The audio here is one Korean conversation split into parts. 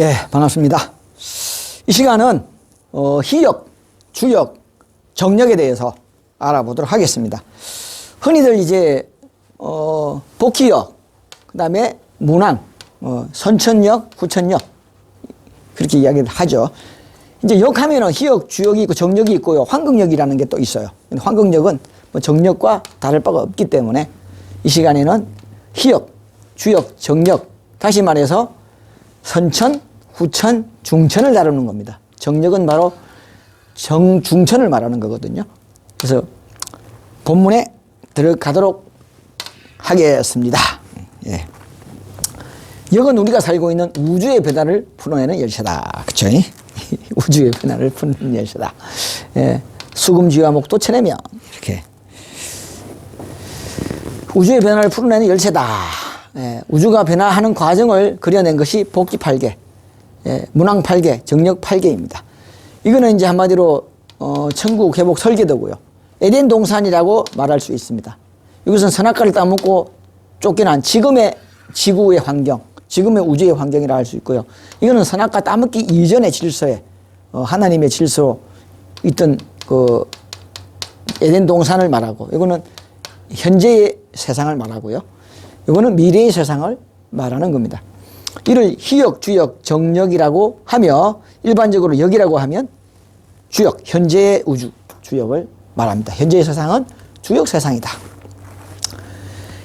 예, 반갑습니다. 이 시간은 희역, 주역, 정역에 대해서 알아보도록 하겠습니다. 흔히들 이제 복희역, 그 다음에 문왕, 선천역, 후천역 그렇게 이야기를 하죠. 이제 역하면은 희역, 주역이 있고 정역이 있고요. 환극역이라는 게 또 있어요. 근데 환극역은 뭐 정역과 다를 바가 없기 때문에 이 시간에는 희역, 주역, 정역, 다시 말해서 선천, 후천, 중천을 다루는 겁니다. 정역은 바로 정중천을 말하는 거거든요. 그래서 본문에 들어가도록 하겠습니다. 예. 역은 우리가 살고 있는 우주의 변화를 풀어내는 열쇠다. 그쵸? 우주의 변화를 푸는 열쇠다. 예. 수금지와 목도 쳐내면 이렇게 우주의 변화를 풀어내는 열쇠다. 예. 우주가 변화하는 과정을 그려낸 것이 복기 8개, 예. 문왕 8개, 정역 8개입니다. 이거는 이제 한마디로 천국 회복 설계도고요. 에덴 동산이라고 말할 수 있습니다. 이것은 선악과를 따먹고 쫓겨난 지금의 지구의 환경, 지금의 우주의 환경이라 할 수 있고요. 이거는 선악과 따먹기 이전의 질서에 하나님의 질서로 있던 그 에덴 동산을 말하고, 이거는 현재의 세상을 말하고요. 이거는 미래의 세상을 말하는 겁니다. 이를 희역, 주역, 정역이라고 하며, 일반적으로 역이라고 하면 주역, 현재의 우주, 주역을 말합니다. 현재의 세상은 주역 세상이다.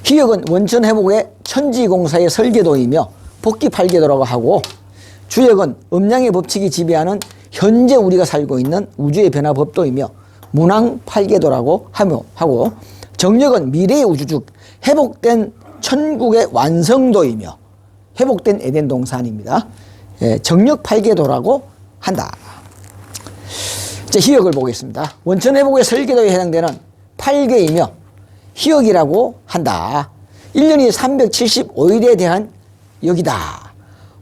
희역은 원천 회복의 천지공사의 설계도이며 복기 8계도라고 하고, 주역은 음양의 법칙이 지배하는 현재 우리가 살고 있는 우주의 변화 법도이며 문왕 8계도라고 하고, 정역은 미래의 우주 즉 회복된 천국의 완성도이며 회복된 에덴 동산입니다. 예, 정역 8계도라고 한다. 이제 희역을 보겠습니다. 원천 회복의 설계도에 해당되는 8개이며 희역이라고 한다. 1년이 375일에 대한 역이다.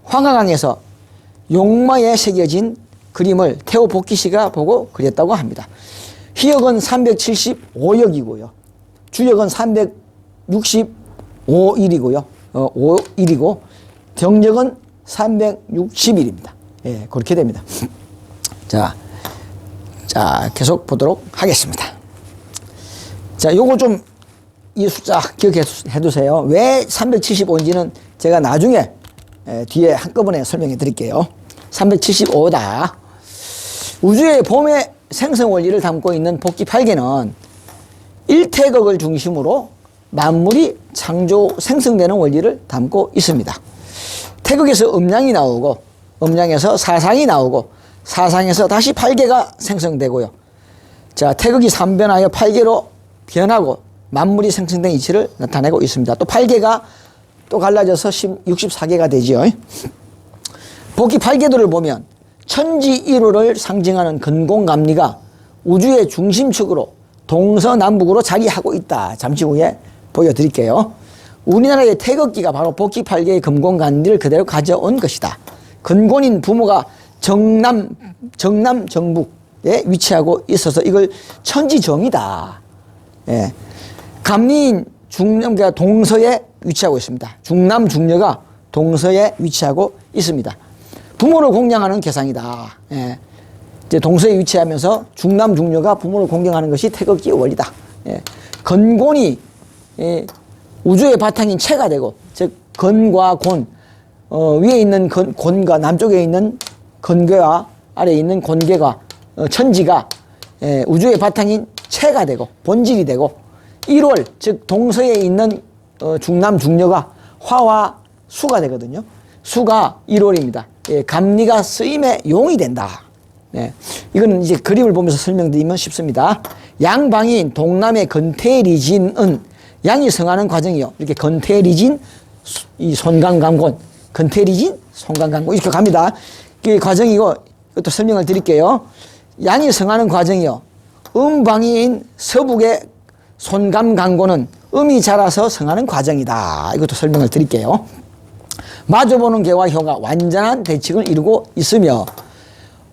황하강에서 용마에 새겨진 그림을 태호 복희 씨가 보고 그렸다고 합니다. 희역은 375역이고요. 주역은 365일이고요. 5일이고 정역은 360일입니다. 예, 그렇게 됩니다. 자, 계속 보도록 하겠습니다. 자, 요거 좀 이 숫자 기억해 두세요. 왜 375인지는 제가 나중에 뒤에 한꺼번에 설명해 드릴게요. 375다. 우주의 봄의 생성 원리를 담고 있는 복기 8개는 일태극을 중심으로 만물이 창조, 생성되는 원리를 담고 있습니다. 태극에서 음양이 나오고, 음양에서 사상이 나오고, 사상에서 다시 8개가 생성되고요. 자, 태극이 3변하여 8개로 변하고 만물이 생성된 이치를 나타내고 있습니다. 또 8개가 또 갈라져서 64개가 되죠. 복기 8계도를 보면 천지 1호를 상징하는 근공감리가 우주의 중심축으로 동서남북으로 자리하고 있다. 잠시 후에 보여드릴게요. 우리나라의 태극기가 바로 복기 8개의 금공감리를 그대로 가져온 것이다. 근곤인 부모가 정북에 위치하고 있어서 이걸 천지정이다. 예. 감리인 중남가 동서에 위치하고 있습니다. 중남 중녀가 동서에 위치하고 있습니다. 부모를 공경하는 개상이다. 예. 이제 동서에 위치하면서 중남 중녀가 부모를 공경하는 것이 태극기의 원리다. 예. 건곤이 우주의 바탕인 체가 되고, 즉 건과 곤, 위에 있는 곤과 남쪽에 있는 건괴와 아래에 있는 곤괴가 천지가 우주의 바탕인 체가 되고 본질이 되고, 1월 즉 동서에 있는 중남 중녀가 화와 수가 되거든요. 수가 1월입니다. 예, 감리가 쓰임의 용이 된다. 예, 이거는 이제 그림을 보면서 설명드리면 쉽습니다. 양방인 동남의 건태리진은 양이 성하는 과정이요. 이렇게 건태리진, 이 손강강곤, 건태리진, 손강강곤 이렇게 갑니다. 이 과정이고, 이것도 설명을 드릴게요. 양이 성하는 과정이요. 음방인 서북의 손감강고는 음이 자라서 성하는 과정이다. 이것도 설명을 드릴게요. 마주보는 개와 혀가 완전한 대칭을 이루고 있으며,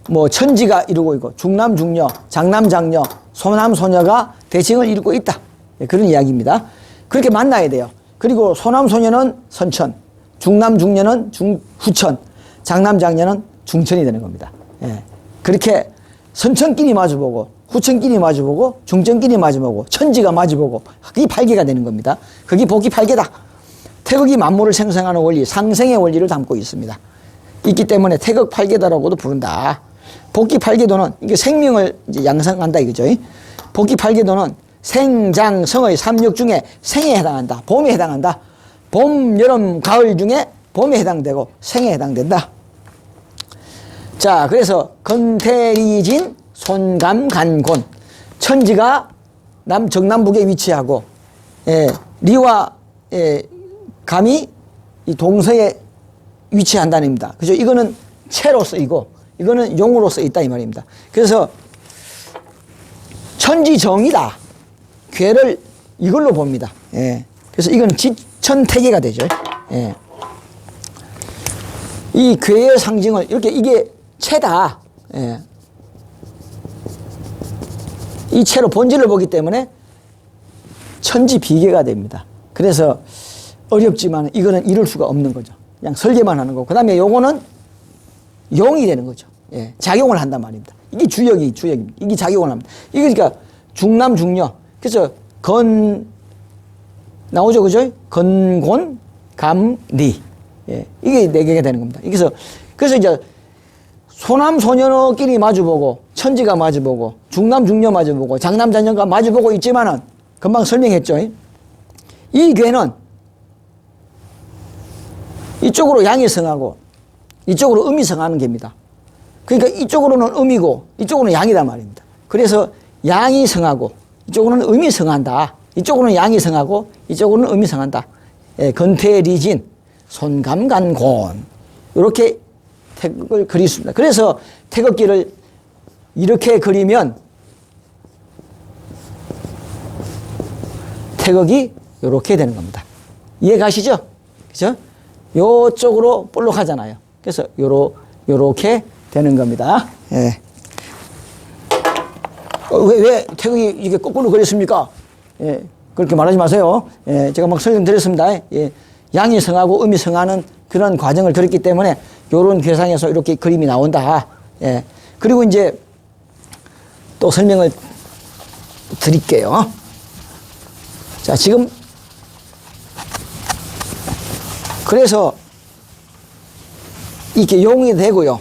뭐 천지가 이루고 있고, 중남 중녀, 장남 장녀, 소남 소녀가 대칭을 이루고 있다. 그런 이야기입니다. 그렇게 만나야 돼요. 그리고 소남 소녀는 선천, 중남 중녀는 후천, 장남장녀는 중천이 되는 겁니다. 예. 그렇게 선천끼리 마주보고 후천끼리 마주보고 중천끼리 마주보고 천지가 마주보고 그게 팔계가 되는 겁니다. 그게 복귀 팔계다. 태극이 만물을 생성하는 원리, 상생의 원리를 담고 있습니다. 있기 때문에 태극 팔계다라고도 부른다. 복귀 팔계도는 이게 생명을 이제 양성한다 이거죠. 복귀 팔계도는 생장성의 삼육 중에 생에 해당한다. 봄에 해당한다. 봄, 여름, 가을 중에 봄에 해당되고 생에 해당된다. 자, 그래서 건태리진 손감간곤 천지가 정남북에 위치하고 리와 감이 이 동서에 위치한다는 겁니다. 그죠? 이거는 채로 쓰이고 이거는 용으로 쓰였다 이 말입니다. 그래서 천지정이다. 괴를 이걸로 봅니다. 예. 그래서 이건 지천태계가 되죠. 예. 이 괴의 상징을 이렇게 이게 채다. 예. 이 채로 본질을 보기 때문에 천지비계가 됩니다. 그래서 어렵지만 이거는 이룰 수가 없는 거죠. 그냥 설계만 하는 거고. 그 다음에 요거는 용이 되는 거죠. 예. 작용을 한단 말입니다. 이게 주역입니다. 이게 작용을 합니다. 이게 그러니까 중남, 중녀. 그래서 나오죠. 그죠? 건곤, 감, 리. 예. 이게 네 개가 되는 겁니다. 그래서 이제 소남, 소녀끼리 마주보고, 천지가 마주보고, 중남, 중녀 마주보고, 장남, 장녀가 마주보고 있지만은, 금방 설명했죠. 이 괴는 이쪽으로 양이 성하고, 이쪽으로 음이 성하는 괴입니다. 그러니까 이쪽으로는 음이고, 이쪽으로는 양이란 말입니다. 그래서 양이 성하고, 이쪽으로는 음이 성한다. 이쪽으로는 양이 성하고, 이쪽으로는 음이 성한다. 예, 건태리진, 손감간곤. 이렇게 태극을 그리습니다. 그래서 태극기를 이렇게 그리면 태극이 이렇게 되는 겁니다. 이해 가시죠? 그죠? 요쪽으로 볼록하잖아요. 그래서 요렇게 되는 겁니다. 예. 왜 태극이 이게 거꾸로 그렸습니까? 예. 그렇게 말하지 마세요. 예. 제가 막 설명드렸습니다. 예. 양이 성하고 음이 성하는 그런 과정을 그렸기 때문에 요런 괴상에서 이렇게 그림이 나온다. 예. 그리고 이제 또 설명을 드릴게요. 자, 지금 그래서 이렇게 용이 되고요.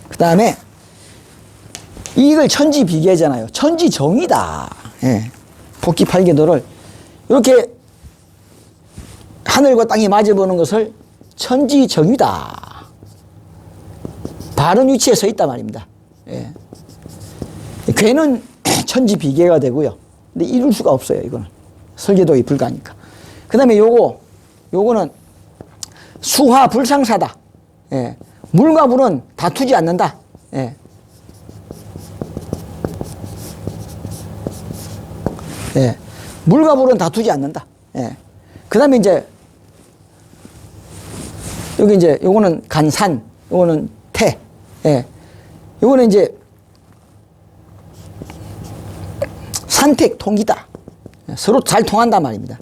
그 다음에 이걸 천지비계잖아요. 천지정이다. 예. 복귀팔계도를 이렇게 하늘과 땅이 마주보는 것을 천지정이다. 바른 위치에 서 있단 말입니다. 예. 괴는 천지비계가 되고요. 근데 이룰 수가 없어요. 이거는 설계도에 불가하니까. 그 다음에 요거는 수화불상사다. 예. 물과 물은 다투지 않는다. 예. 예. 물과 물은 다투지 않는다. 예. 그 다음에 요거는 간산, 요거는 태. 예. 요거는 산택 통기다. 서로 잘 통한단 말입니다.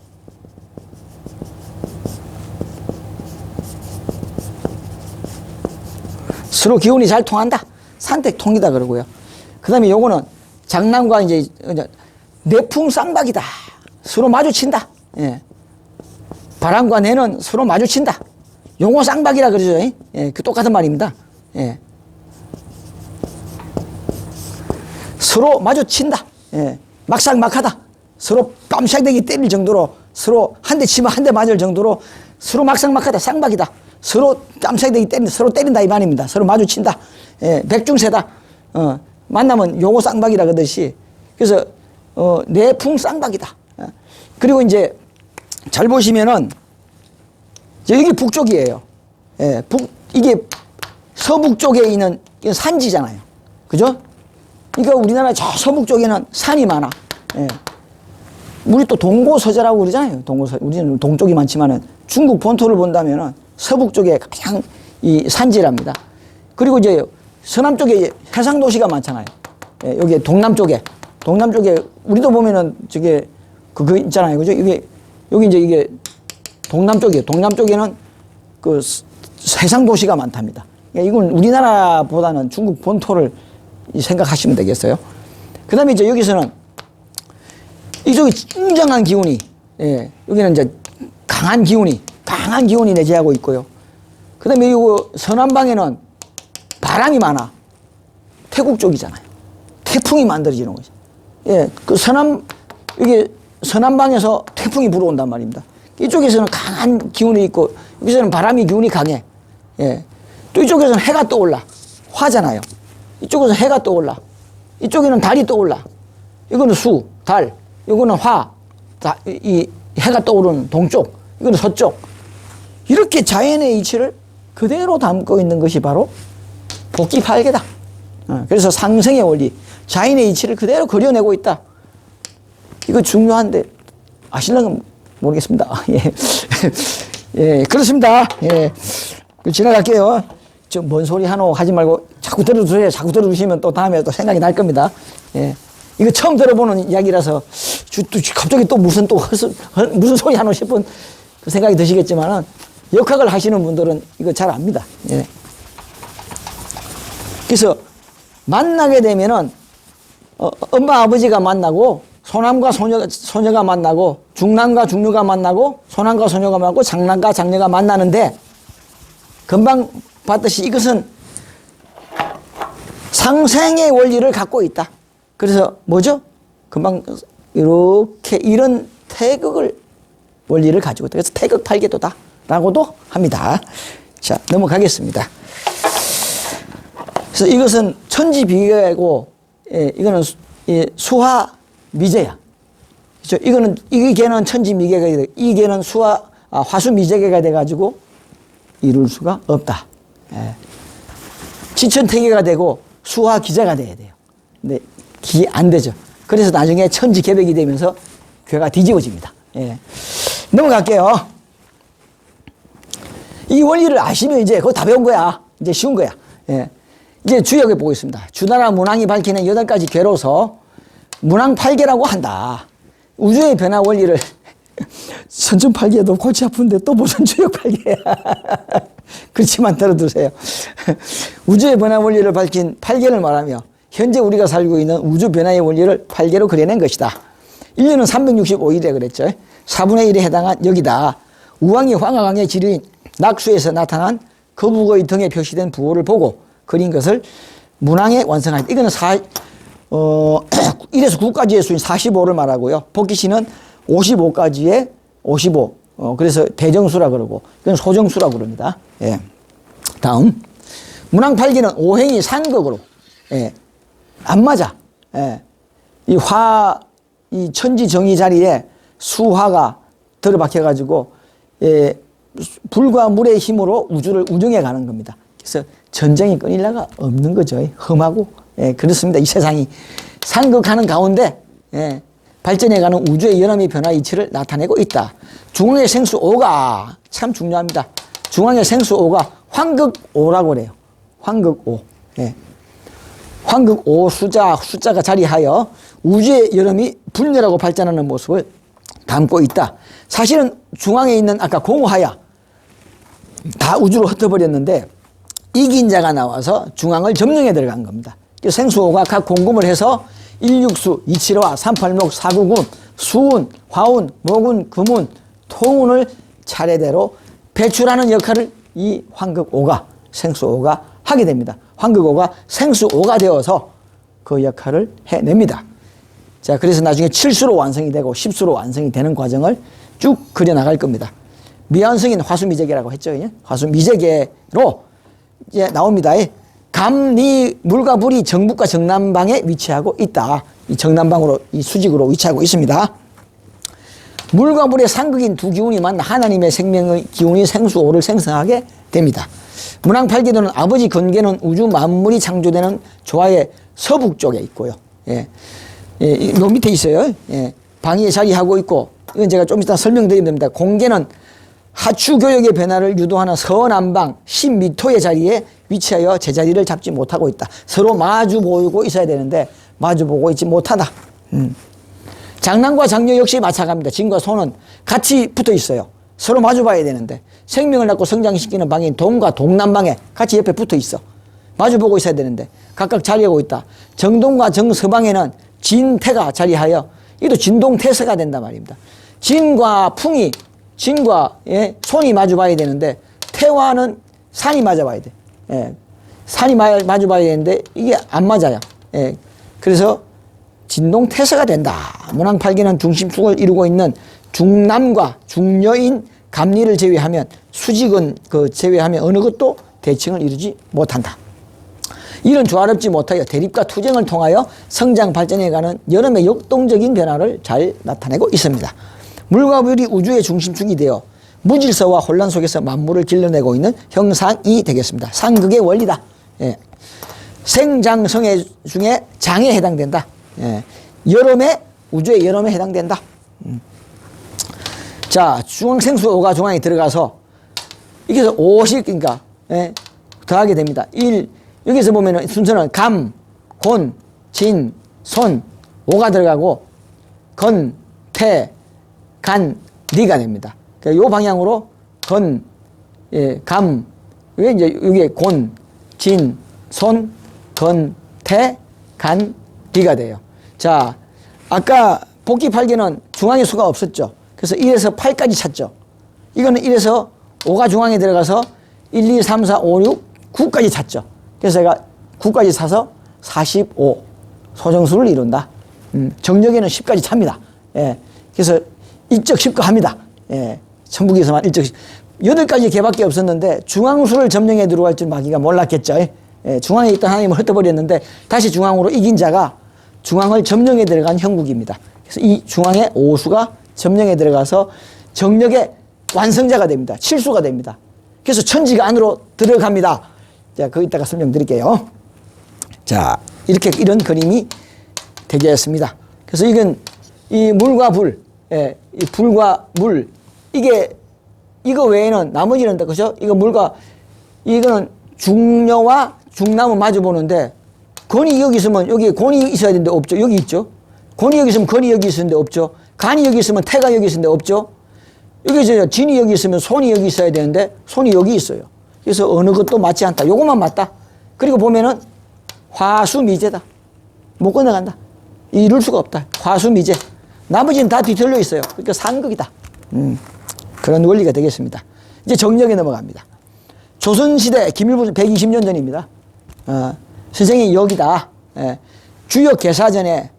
서로 기운이 잘 통한다. 산택 통기다 그러고요. 그 다음에 요거는 장남과 내풍 쌍박이다. 서로 마주친다. 예. 바람과 내는 서로 마주친다. 용어 쌍박이라 그러죠. 예. 그 똑같은 말입니다. 예. 서로 마주친다. 예. 막상막하다. 서로 깜짝대기 때릴 정도로 서로 한 대 치면 한 대 맞을 정도로 서로 막상막하다. 쌍박이다. 서로 깜짝대기 서로 때린다 이 말입니다. 서로 마주친다. 예. 백중세다. 만나면 용어 쌍박이라 그러듯이 그래서 내풍 쌍박이다. 그리고 잘 보시면은 여기 북쪽이에요. 예. 이게 서북 쪽에 있는 산지잖아요. 그죠? 그러니까 우리나라 저 서북 쪽에는 산이 많아. 예. 우리 또 동고서자라고 그러잖아요. 우리는 동쪽이 많지만은 중국 본토를 본다면은 서북 쪽에 가장 이 산지랍니다. 그리고 서남 쪽에 해상도시가 많잖아요. 예. 여기 동남 쪽에 우리도 보면은 그거 있잖아요. 그죠? 여기 이게 동남 쪽이에요. 동남 쪽에는 그 해상 도시가 많답니다. 이건 우리나라보다는 중국 본토를 생각하시면 되겠어요. 그 다음에 이제 여기서는 이쪽이 웅장한 기운이, 예, 여기는 이제 강한 기운이 내재하고 있고요. 그 다음에 이거 서남방에는 바람이 많아. 태국 쪽이잖아요. 태풍이 만들어지는 거죠. 예, 그 이게 서남방에서 태풍이 불어온단 말입니다. 이쪽에서는 강한 기운이 있고, 여기서는 바람이 기운이 강해. 예. 또 이쪽에서는 해가 떠올라. 화잖아요. 이쪽에서 해가 떠올라. 이쪽에는 달이 떠올라. 이거는 수, 달. 이거는 화. 이 해가 떠오르는 동쪽. 이거는 서쪽. 이렇게 자연의 이치를 그대로 담고 있는 것이 바로 복기팔계다. 그래서 상생의 원리, 자연의 이치를 그대로 그려내고 있다. 이거 중요한데 아실랑은 모르겠습니다. 예, 예, 그렇습니다. 예, 지나갈게요. 좀 뭔 소리 하노 하지 말고 자꾸 들어주세요. 자꾸 들어주시면 또 다음에 또 생각이 날 겁니다. 예, 이거 처음 들어보는 이야기라서 갑자기 또 무슨 소리 하노 싶은 그 생각이 드시겠지만은 역학을 하시는 분들은 이거 잘 압니다. 예. 그래서 만나게 되면은 엄마 아버지가 만나고 소남과 소녀가 만나고 중남과 중녀가 만나고 소남과 소녀가 만나고 장남과 장녀가 만나는데 금방 봤듯이 이것은 상생의 원리를 갖고 있다. 그래서 뭐죠? 금방 이렇게 이런 태극을 원리를 가지고 있다. 그래서 태극팔계도다 라고도 합니다. 자, 넘어가겠습니다. 그래서 이것은 천지비계고, 예, 이거는 수화 미제야. 그렇죠? 이 개는 천지미계가 돼, 이 개는 화수미제계가 돼가지고 이룰 수가 없다. 예. 지천태계가 되고 수화기자가 돼야 돼요. 근데 안 되죠. 그래서 나중에 천지개벽이 되면서 괴가 뒤집어집니다. 예. 넘어갈게요. 이 원리를 아시면 이제 그거 다 배운 거야. 이제 쉬운 거야. 예. 이제 주역에 보겠습니다. 주나라 문왕이 밝히는 8가지 괴로서 문왕팔계라고 한다. 우주의 변화 원리를 선천팔계도 골치 아픈데 또 무슨 주역팔계야. 그렇지만 들어두세요. 우주의 변화 원리를 밝힌 팔계를 말하며 현재 우리가 살고 있는 우주 변화의 원리를 팔계로 그려낸 것이다. 1년은 365일에 그랬죠. 4분의 1에 해당한 여기다. 우왕이 황하강의 지류인 낙수에서 나타난 거북의 등에 표시된 부호를 보고 그린 것을 문왕에 완성하였다. 이거는 1에서 9까지의 수인 45를 말하고요. 복기시는 55까지의 55. 그래서 대정수라 그러고, 이건 소정수라 그럽니다. 예. 다음. 문왕팔기는 오행이 상극으로, 예. 안 맞아. 예. 이 천지정의 자리에 수화가 들어박혀가지고, 예. 불과 물의 힘으로 우주를 운영해 가는 겁니다. 그래서 전쟁이 끊일 나가 없는 거죠. 험하고. 예, 그렇습니다. 이 세상이 상극하는 가운데, 예, 발전해가는 우주의 연암의 변화 이치를 나타내고 있다. 중앙의 생수 5가 참 중요합니다. 중앙의 생수 5가 황극 5라고 그래요. 황극 5. 예. 황극 5 숫자가 자리하여 우주의 여름이 분열하고 발전하는 모습을 담고 있다. 사실은 중앙에 있는 아까 공화야 다 우주로 흩어버렸는데 이긴 자가 나와서 중앙을 점령해 들어간 겁니다. 생수호가 각 공금을 해서 일육수, 이칠화, 삼팔목, 사구군, 수운, 화운, 목운, 금운, 토운을 차례대로 배출하는 역할을 이 황극오가, 생수오가 하게 됩니다. 황극오가 생수오가 되어서 그 역할을 해냅니다. 자, 그래서 나중에 7수로 완성이 되고 10수로 완성이 되는 과정을 쭉 그려나갈 겁니다. 미완성인 화수미제계라고 했죠. 화수미제계로 이제 나옵니다. 감리 물과 불이 정북과 정남방에 위치하고 있다. 이 정남방으로 이 수직으로 위치하고 있습니다. 물과 불의 상극인 두 기운이 만나 하나님의 생명의 기운이 생수오를 생성하게 됩니다. 문왕팔기도는 아버지 근계는 우주 만물이 창조되는 조화의 서북쪽에 있고요. 예. 예, 요 밑에 있어요. 예. 방위에 자리하고 있고, 이건 제가 좀 이따 설명드리면 됩니다. 공계는 하추 교역의 변화를 유도하는 서남방 10m의 자리에 위치하여 제자리를 잡지 못하고 있다. 서로 마주 보고 있어야 되는데 마주 보고 있지 못하다. 장남과 장녀 역시 마찬가지입니다. 진과 소는 같이 붙어 있어요. 서로 마주 봐야 되는데 생명을 낳고 성장시키는 방인 동과 동남방에 같이 옆에 붙어 있어. 마주 보고 있어야 되는데 각각 자리하고 있다. 정동과 정서방에는 진태가 자리하여 이도 진동태서가 된단 말입니다. 진과 풍이 진과 손이 마주 봐야 되는데 태와는 산이 맞아 봐야 돼. 산이 마주 봐야 되는데 이게 안 맞아요. 그래서 진동태서가 된다. 문왕팔기는 중심축을 이루고 있는 중남과 중녀인 감리를 제외하면 수직은 제외하면 어느 것도 대칭을 이루지 못한다. 이런 조화롭지 못하여 대립과 투쟁을 통하여 성장 발전해가는 여름의 역동적인 변화를 잘 나타내고 있습니다. 물과 불이 우주의 중심축이 되어 무질서와 혼란 속에서 만물을 길러내고 있는 형상이 되겠습니다. 상극의 원리다. 생장성애 중에 장에 해당된다. 여름에 우주의 여름에 해당된다. 자, 중앙생수 5가 중앙에 들어가서 여기서 5씩 그러니까 더하게 됩니다. 1 여기서 보면은 순서는 감, 곤, 진, 손 5가 들어가고 건, 태, 간, 리가 됩니다. 그러니까 요 방향으로 건, 감, 이게 이제 여기에 곤, 진, 손, 건, 태, 간, 리가 돼요. 자, 아까 복귀팔기는 중앙에 수가 없었죠. 그래서 1에서 8까지 찾죠. 이거는 1에서 5가 중앙에 들어가서 1, 2, 3, 4, 5, 6, 9까지 찾죠. 그래서 제가 9까지 사서 45 소정수를 이룬다. 정력에는 10까지 찹니다. 그래서 일적 10거 합니다. 천북에서만 일적 10. 8가지 개밖에 없었는데 중앙수를 점령해 들어갈 줄 마귀가 몰랐겠죠. 중앙에 있던 하나님을 흩어버렸는데 다시 중앙으로 이긴 자가 중앙을 점령해 들어간 형국입니다. 그래서 이 중앙에 5수가 점령에 들어가서 정력의 완성자가 됩니다. 7수가 됩니다. 그래서 천지가 안으로 들어갑니다. 자, 거기다가 설명드릴게요. 자, 이런 그림이 되겠습니다. 그래서 이건 이 물과 불, 이 불과 물, 이거 외에는 나머지는 다 그죠? 이거는 중녀와 중남은 마주 보는데 건이 여기 있으면 여기 곤이 있어야 되는데 없죠. 여기 있죠. 곤이 여기 있으면 건이 여기 있는데 없죠. 간이 여기 있으면 태가 여기 있는데 없죠. 여기 진이 여기 있으면 손이 여기 있어야 되는데 손이 여기 있어요. 그래서 어느 것도 맞지 않다. 요것만 맞다. 그리고 보면은 화수미제다. 못 건너간다. 이룰 수가 없다. 화수미제. 나머지는 다 뒤틀려 있어요. 그러니까 상극이다. 그런 원리가 되겠습니다. 이제 정력에 넘어갑니다. 조선시대 김일부 120년 전입니다. 선생이 여기다. 주역 개사전에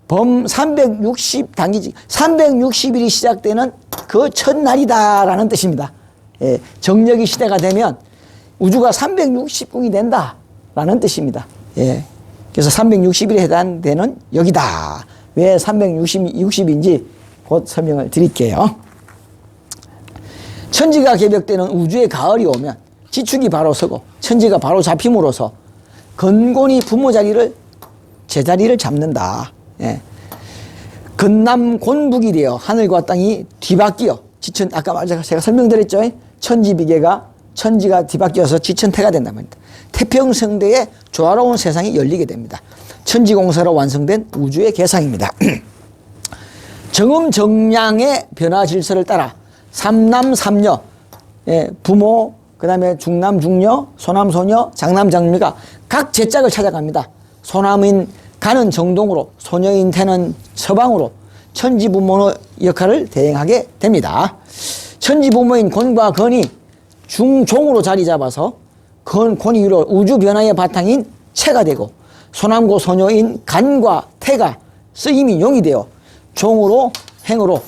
범 360 단기지 360일이 시작되는 그 첫날이다라는 뜻입니다. 정력이 시대가 되면 우주가 360궁이 된다라는 뜻입니다. 그래서 360일에 해당되는 여기다. 왜 360인지 곧 설명을 드릴게요. 천지가 개벽되는 우주의 가을이 오면 지축이 바로 서고 천지가 바로 잡힘으로써 건곤이 부모 자리를 제자리를 잡는다. 건남곤북이 되어 하늘과 땅이 뒤바뀌어 지천 아까 제가 설명드렸죠. 천지비계가 천지가 뒤바뀌어서 지천태가 된단 말입니다. 태평성대의 조화로운 세상이 열리게 됩니다. 천지공사로 완성된 우주의 개상입니다. 정음정량의 변화 질서를 따라 삼남삼녀, 부모, 그 다음에 중남중녀, 소남소녀, 장남장녀가 각 제짝을 찾아갑니다. 소남인 간은 정동으로, 소녀인 태는 서방으로 천지부모의 역할을 대행하게 됩니다. 천지부모인 곤과 건이 중종으로 자리 잡아서 곤이 위로 우주 변화의 바탕인 체가 되고 소남고 소녀인 간과 태가 쓰임이 용이 되어 종으로 행으로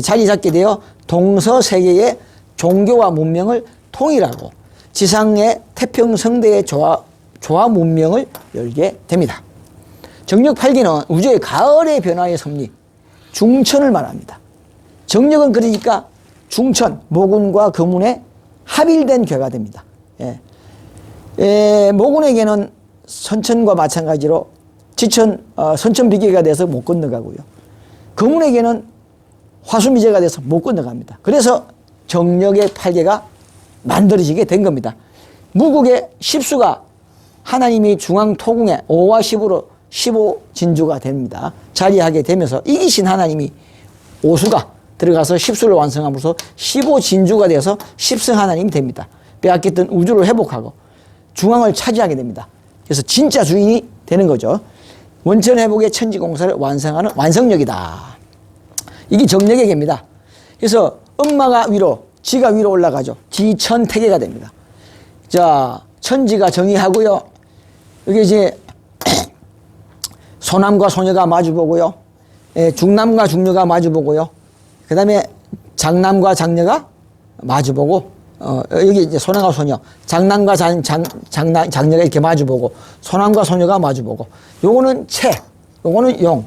자리 잡게 되어 동서세계의 종교와 문명을 통일하고 지상의 태평성대의 조화 문명을 열게 됩니다. 정력 8기는 우주의 가을의 변화의 섭리, 중천을 말합니다. 정력은 그러니까 중천, 모군과 거문의 합일된 괴가 됩니다. 모군에게는 선천과 마찬가지로 지천, 선천비계가 돼서 못 건너가고요. 거문에게는 화수미제가 돼서 못 건너갑니다. 그래서 정력의 8개가 만들어지게 된 겁니다. 무국의 10수가 하나님이 중앙토궁에 5와 10으로 15진주가 됩니다. 자리하게 되면서 이기신 하나님이 5수가 들어가서 십수를 완성함으로써 15진주가 되어서 십성 하나님이 됩니다. 빼앗겼던 우주를 회복하고 중앙을 차지하게 됩니다. 그래서 진짜 주인이 되는 거죠. 원천 회복의 천지공사를 완성하는 완성력이다. 이게 정력의 계입니다. 그래서 엄마가 위로, 지가 위로 올라가죠. 지천태계가 됩니다. 자, 천지가 정의하고요. 여기 이제 소남과 소녀가 마주보고요. 중남과 중녀가 마주보고요. 그 다음에 장남과 장녀가 마주보고, 여기 이제 소남과 소녀, 장남과 장녀가 이렇게 마주보고, 소남과 소녀가 마주보고, 요거는 채, 요거는 용.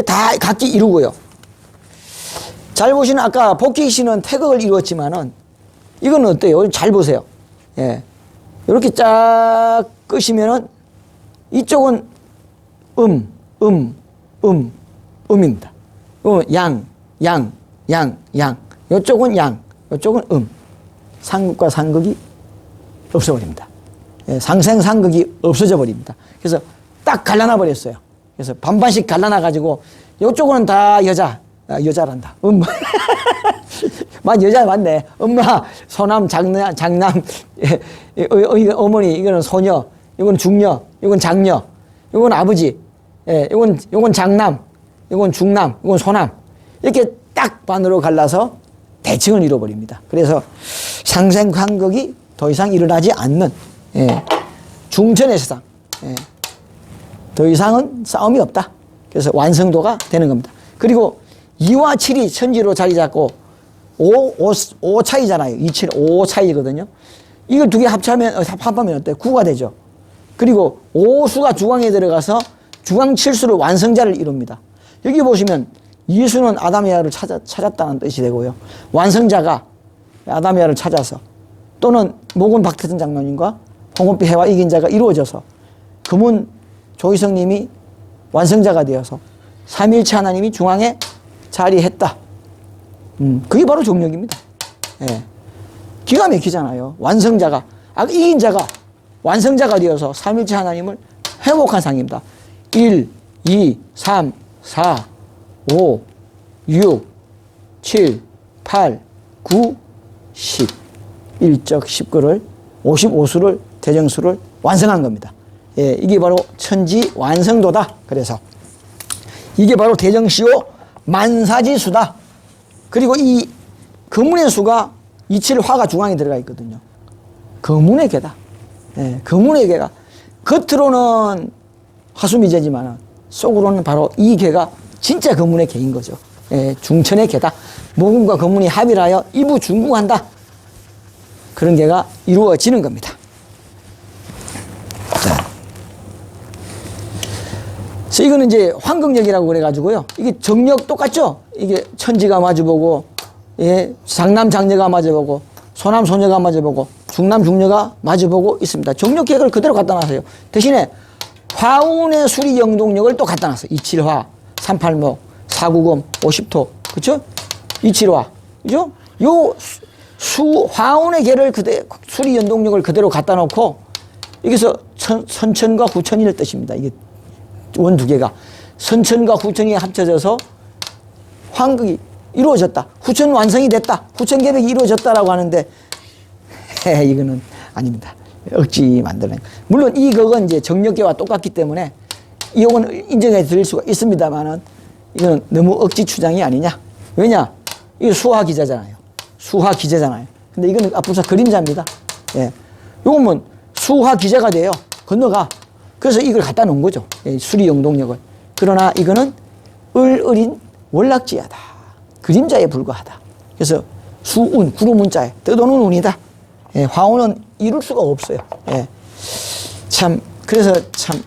다 각기 이루고요. 잘 보시는 아까 복귀시는 태극을 이루었지만은, 이건 어때요? 잘 보세요. 예. 이렇게 쫙 끄시면은, 이쪽은 음입니다. 양. 이쪽은 양, 이쪽은 상극과 상극이 없어버립니다. 예, 상생상극이 없어져 버립니다. 그래서 딱 갈라놔 버렸어요. 그래서 반반씩 갈라놔 가지고 이쪽은 다 여자란다. 여자 맞네. 엄마, 소남, 장남, 어머니, 이거는 소녀, 이건 중녀, 이건 장녀, 이건 아버지, 이건 장남, 이건 중남, 이건 소남. 이렇게 딱 반으로 갈라서 대칭을 이뤄버립니다. 그래서 상생관극이 더 이상 일어나지 않는 중천의 세상. 더 이상은 싸움이 없다. 그래서 완성도가 되는 겁니다. 그리고 2와 7이 천지로 자리 잡고 5 차이잖아요. 2, 7, 5 차이거든요. 이걸 두 개 합하면 어때? 9가 되죠. 그리고 5수가 주광에 들어가서 주광7수로 완성자를 이룹니다. 여기 보시면 이수는 아담이아를 찾았다는 뜻이 되고요. 완성자가 아담이아를 찾아서 또는 목은 박태선 장로님과 홍업비 해와 이긴 자가 이루어져서 금은 조희성님이 완성자가 되어서 삼일체 하나님이 중앙에 자리했다. 그게 바로 정력입니다. 예. 기가 막히잖아요. 완성자가, 이긴 자가 완성자가 되어서 삼일체 하나님을 회복한 상입니다. 1, 2, 3, 4, 5, 6, 7, 8, 9, 10. 일적 10거를 55수를 대정수를 완성한 겁니다. 예, 이게 바로 천지 완성도다. 그래서 이게 바로 대정시오 만사지수다. 그리고 이 거문의 수가 27화가 중앙에 들어가 있거든요. 거문의 개다. 예, 거문의 개가 겉으로는 화수미제지만 속으로는 바로 이 개가 진짜 거문의 개인 거죠. 예, 중천의 개다. 모금과 거문이 합의를 하여 이부중궁한다. 그런 개가 이루어지는 겁니다. 자. 그래서 이거는 이제 황극력이라고 그래가지고요. 이게 정력 똑같죠? 이게 천지가 마주보고, 예, 장남, 장녀가 마주보고, 소남, 소녀가 마주보고, 중남, 중녀가 마주보고 있습니다. 정력 계획을 그대로 갖다 놨어요. 대신에 화운의 수리 영동력을 또 갖다 놨어요. 27화, 38목, 4구금, 50토. 그쵸? 27화. 그죠? 요 화운의 계를 수리 연동력을 그대로 갖다 놓고, 여기서 선천과 후천이를 뜻입니다. 이게 원 두 개가. 선천과 후천이 합쳐져서 황극이 이루어졌다. 후천 완성이 됐다. 후천 계획이 이루어졌다라고 하는데, 이거는 아닙니다. 억지 만드는. 물론 이 극은 이제 정력계와 똑같기 때문에 이건 인정해 드릴 수가 있습니다만은 이거는 너무 억지 추장이 아니냐. 왜냐? 이거 수화 기자잖아요. 수화 기자잖아요. 근데 이거는 앞부사 그림자입니다. 예. 요건 수화 기자가 돼요. 건너가. 그래서 이걸 갖다 놓은 거죠. 예, 수리 영동력을. 그러나 이거는 을을인 월락지야다. 그림자에 불과하다. 그래서 수운, 구름운자에 떠도는 운이다. 예, 화운은 이룰 수가 없어요. 예. 참, 그래서 참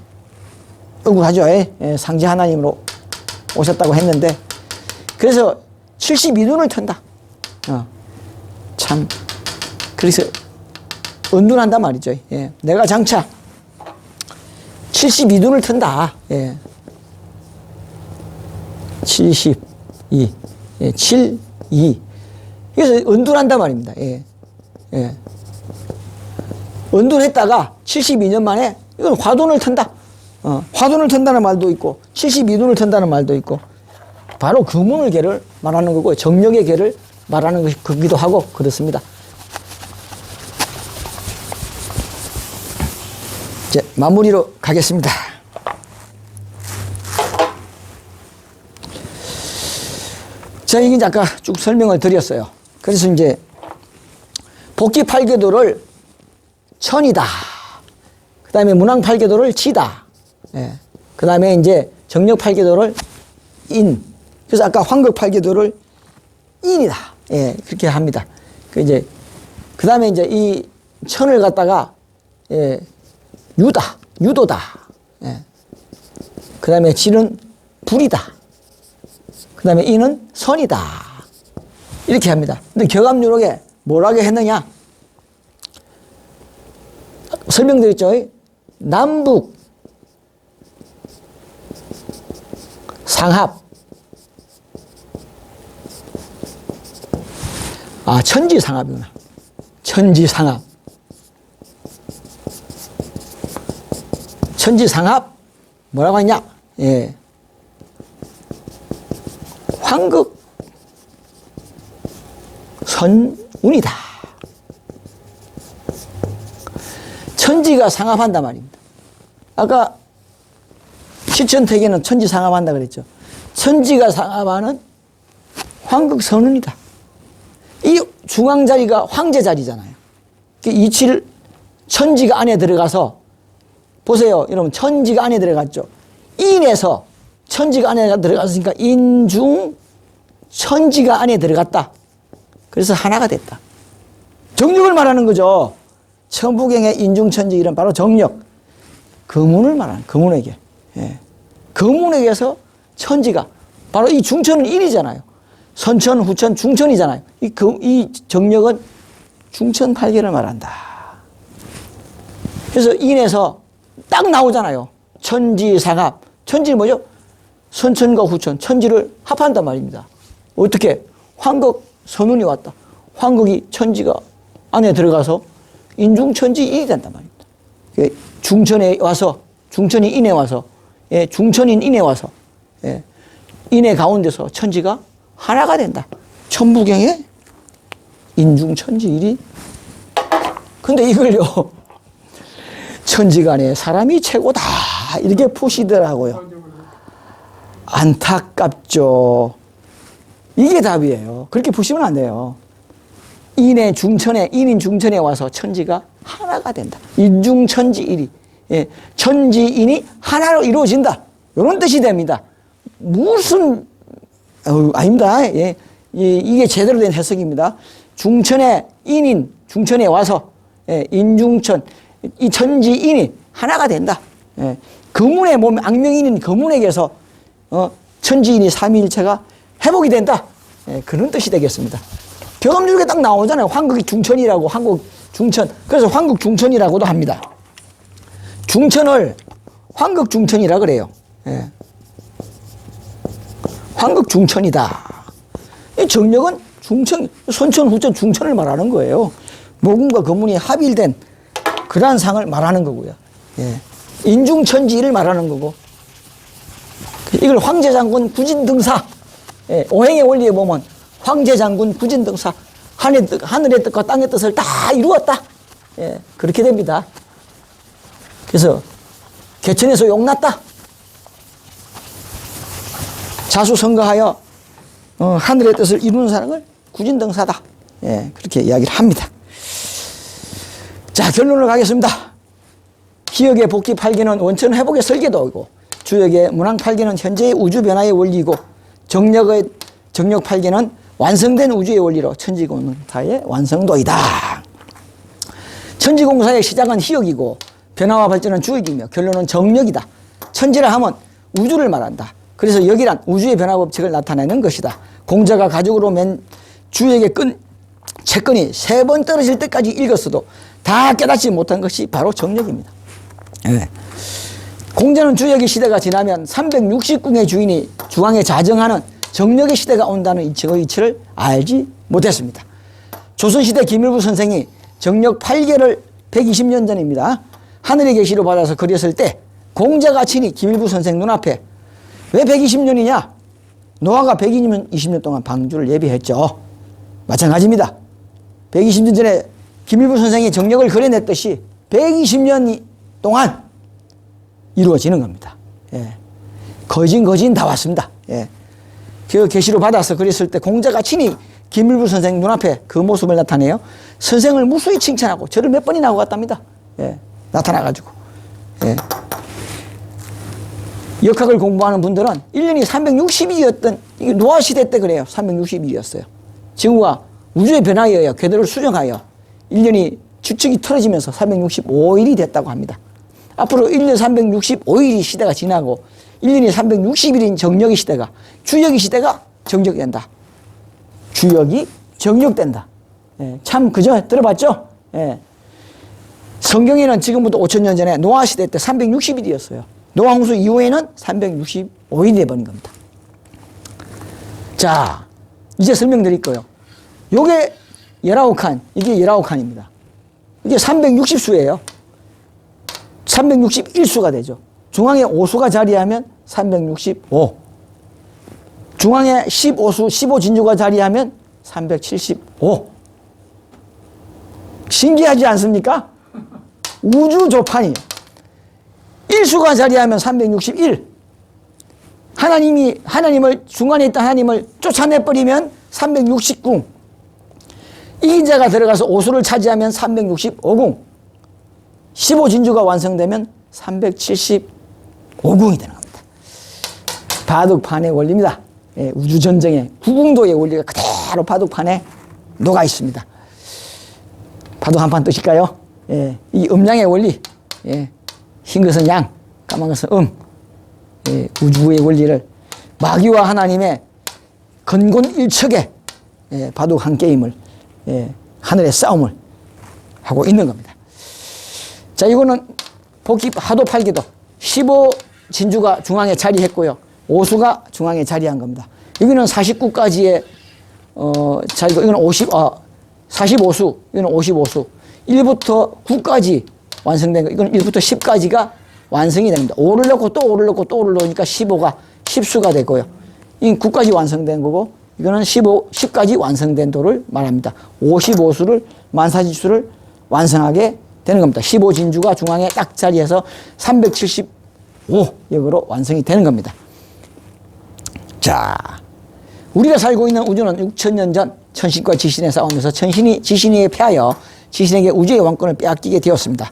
억울하죠. 예, 상지 하나님으로 오셨다고 했는데, 그래서 72눈을 턴다. 참, 그래서 은둔한단 말이죠. 예. 내가 장차 72눈을 턴다. 예. 72. 예. 7, 2. 그래서 은둔한단 말입니다. 예. 예. 은둔했다가 72년 만에 이건 화둔을 턴다. 화둔을 턴다는 말도 있고 72눈을 턴다는 말도 있고 바로 금운의 개를 말하는 거고 정력의 개를 말하는 것이 그기도 하고 그렇습니다. 이제 마무리로 가겠습니다. 자, 이게 이제 아까 쭉 설명을 드렸어요. 그래서 이제 복귀 8궤도를 천이다. 그 다음에 문왕 8궤도를 지다. 예. 그 다음에 이제 정력 8궤도를 인. 그래서 아까 황극 8궤도를 인이다. 예, 그렇게 합니다. 그 다음에 이제 이 천을 갖다가, 예, 유도다. 예. 그 다음에 지는 불이다. 그 다음에 인은 선이다. 이렇게 합니다. 근데 격암유록에 뭐라고 했느냐? 설명드렸죠? 남북 상합. 아, 천지상합이구나. 천지상합. 천지상합. 뭐라고 했냐? 예. 황극 선운이다. 천지가 상합한단 말입니다. 아까 시천택에는 천지 상합한다 그랬죠. 천지가 상합하는 황극 선운이다. 이 중앙 자리가 황제 자리잖아요. 이치를 천지가 안에 들어가서 보세요. 여러분 천지가 안에 들어갔죠. 인에서 천지가 안에 들어갔으니까 인중 천지가 안에 들어갔다. 그래서 하나가 됐다. 정력을 말하는 거죠. 천부경의 인중천지 이런 바로 정력. 금운을 말하는 금운에게. 예. 금운에게서 천지가 바로 이 중천은 인이잖아요. 선천, 후천, 중천이잖아요. 이 정력은 중천 8개를 말한다. 그래서 인에서 딱 나오잖아요. 천지상합. 천지는 뭐죠? 선천과 후천, 천지를 합한단 말입니다. 어떻게? 황극 선운이 왔다. 황극이 천지가 안에 들어가서 인중천지인이 된단 말입니다. 중천에 와서, 중천이 인에 와서, 예, 중천인 인에 와서, 예, 인의 가운데서 천지가 하나가 된다. 천부경의 인중천지일이. 근데 이걸요, 천지간에 사람이 최고다. 이렇게 푸시더라고요. 안타깝죠. 이게 답이에요. 그렇게 푸시면 안 돼요. 인의 중천에, 인인 중천에 와서 천지가 하나가 된다. 인중천지일이. 예, 천지인이 하나로 이루어진다. 이런 뜻이 됩니다. 무슨, 아닙니다. 예, 이게 제대로 된 해석입니다. 중천에, 인인 중천에 와서, 예, 인중천, 이 천지인이 하나가 된다. 예, 금운의 몸, 악명인인 금운에게서, 천지인이 삼위일체가 회복이 된다. 예, 그런 뜻이 되겠습니다. 격암유록에 딱 나오잖아요. 황극이 중천이라고, 황극 중천. 그래서 황극 중천이라고도 합니다. 중천을 황극 중천이라 그래요. 예. 황극 중천이다. 이 정력은 중천, 선천, 후천, 중천을 말하는 거예요. 모금과 금운이 합일된 그러한 상을 말하는 거고요. 예. 인중천지를 말하는 거고. 이걸 황제장군 구진등사. 예. 오행의 원리에 보면 황제장군 구진등사. 하늘의 뜻과 땅의 뜻을 다 이루었다. 예. 그렇게 됩니다. 그래서 개천에서 용났다. 자수성가하여 하늘의 뜻을 이루는 사람을 구진등사다. 예, 그렇게 이야기를 합니다. 자, 결론을 가겠습니다. 기역의 복귀 8개는 원천 회복의 설계도이고, 주역의 문왕 8개는 현재의 우주 변화의 원리이고, 정력 8개는 완성된 우주의 원리로 천지공사의 완성도이다. 천지공사의 시작은 희역이고 변화와 발전은 주역이며 결론은 정력이다. 천지라 하면 우주를 말한다. 그래서 역이란 우주의 변화 법칙을 나타내는 것이다. 공자가 가족으로 맨 주역의 채권이 3번 떨어질 때까지 읽었어도 다 깨닫지 못한 것이 바로 정력입니다. 네. 공자는 주역의 시대가 지나면 369의 주인이 중앙에 자정하는 정력의 시대가 온다는 이치를 알지 못했습니다. 조선시대 김일부 선생이 정력 8개를 120년 전입니다. 하늘의 계시로 받아서 그렸을 때 공자가 친히 김일부 선생 눈앞에 왜 120년이냐? 노아가 120년 동안 방주를 예비했죠. 마찬가지입니다. 120년 전에 김일부 선생이 정력을 그려냈듯이 120년 동안 이루어지는 겁니다. 예. 거진 다 왔습니다. 예. 그 계시로 받아서 그랬을 때 공자가 친히 김일부 선생 눈앞에 그 모습을 나타내요. 선생을 무수히 칭찬하고 절을 몇 번이나 하고 갔답니다. 예. 나타나가지고. 예. 역학을 공부하는 분들은 1년이 360일이었던, 이게 노아 시대 때 그래요. 360일이었어요. 지구가 우주의 변화에 의하여 궤도를 수정하여 1년이 추측이 틀어지면서 365일이 됐다고 합니다. 앞으로 1년 365일이 시대가 지나고 1년이 360일인 정력의 시대가, 주역의 시대가 정력이 된다. 주역이 정력된다. 예, 참 그죠? 들어봤죠? 예. 성경에는 지금부터 5,000년 전에 노아 시대 때 360일이었어요. 노아 홍수 이후에는 365일이 돼버린 겁니다. 자, 이제 설명드릴 거예요. 요게 19칸, 이게 19칸입니다. 이게 360수예요. 361수가 되죠. 중앙에 5수가 자리하면 365. 중앙에 15수, 15진주가 자리하면 375. 신기하지 않습니까? 우주 조판이에요. 1수가 자리하면 361. 하나님을, 중간에 있던 하나님을 쫓아내버리면 369. 이긴 자가 들어가서 5수를 차지하면 365궁. 15진주가 완성되면 375궁이 되는 겁니다. 바둑판의 원리입니다. 예, 우주전쟁의 구궁도의 원리가 그대로 바둑판에 녹아 있습니다. 바둑 한 판 뜨실까요? 예, 이 음양의 원리. 예, 흰 것은 양, 까만 것은 예, 우주의 원리를 마귀와 하나님의 건곤일척의 예, 바둑 한 게임을 예, 하늘의 싸움을 하고 있는 겁니다. 자, 이거는 복귀 하도 팔기도 15진주가 중앙에 자리했고요. 5수가 중앙에 자리한 겁니다. 여기는 49가지의 자리고, 이거는 45수, 이거는 55수. 1부터 9까지 완성된 거, 이건 1부터 10까지가 완성이 됩니다. 5를 넣고 또 5를 넣고 또 5를 넣으니까 15가 10수가 되고요. 이건 9까지 완성된 거고, 이거는 10까지 완성된 도를 말합니다. 55수를, 만사지수를 완성하게 되는 겁니다. 15진주가 중앙에 딱 자리해서 375역으로 완성이 되는 겁니다. 자, 우리가 살고 있는 우주는 6,000년 전 천신과 지신의 싸움에서 천신이 지신에 패하여 지신에게 우주의 왕권을 빼앗기게 되었습니다.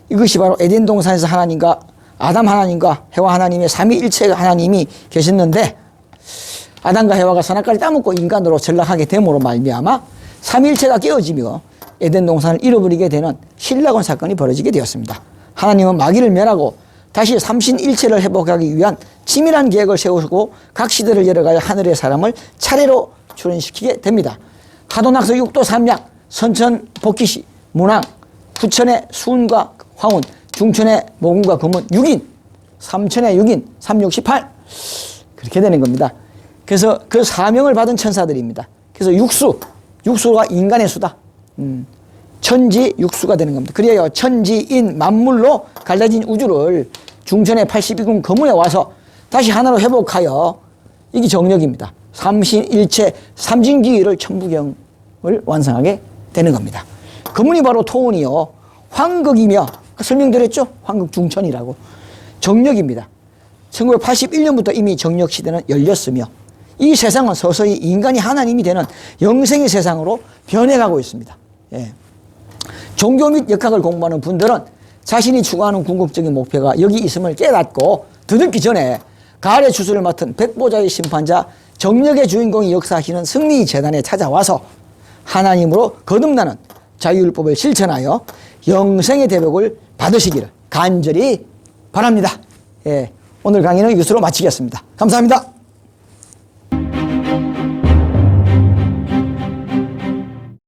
이것이 바로 에덴 동산에서 아담 하나님과 해와 하나님의 삼위일체 하나님이 계셨는데, 아담과 해와가 선악과를 따먹고 인간으로 전락하게 됨으로 말미암아 삼위일체가 깨어지며 에덴 동산을 잃어버리게 되는 신라곤 사건이 벌어지게 되었습니다. 하나님은 마귀를 멸하고 다시 삼신일체를 회복하기 위한 치밀한 계획을 세우고 각 시대를 열어가여 하늘의 사람을 차례로 출현시키게 됩니다. 하도낙서 육도 삼약, 선천 복기시, 문왕, 후천의 수운과 화운, 중천의 모군과 금운, 6인, 삼천의 6인, 368 그렇게 되는 겁니다. 그래서 그 사명을 받은 천사들입니다. 그래서 육수가 인간의 수다. 천지 육수가 되는 겁니다. 그래야 천지인 만물로 갈라진 우주를 중천의 82군 거문에 와서 다시 하나로 회복하여, 이게 정력입니다. 삼신일체 삼진기를 천부경을 완성하게 되는 겁니다. 거문이 바로 토운이요, 황극이며, 설명드렸죠? 황극 중천이라고. 정력입니다. 1981년부터 이미 정력 시대는 열렸으며, 이 세상은 서서히 인간이 하나님이 되는 영생의 세상으로 변해가고 있습니다. 예. 종교 및 역학을 공부하는 분들은 자신이 추구하는 궁극적인 목표가 여기 있음을 깨닫고 더듬기 전에 가을의 주술을 맡은 백보자의 심판자, 정력의 주인공이 역사하시는 승리 재단에 찾아와서 하나님으로 거듭나는 자유율법을 실천하여 영생의 대복을 받으시기를 간절히 바랍니다. 예. 오늘 강의는 이것으로 마치겠습니다. 감사합니다.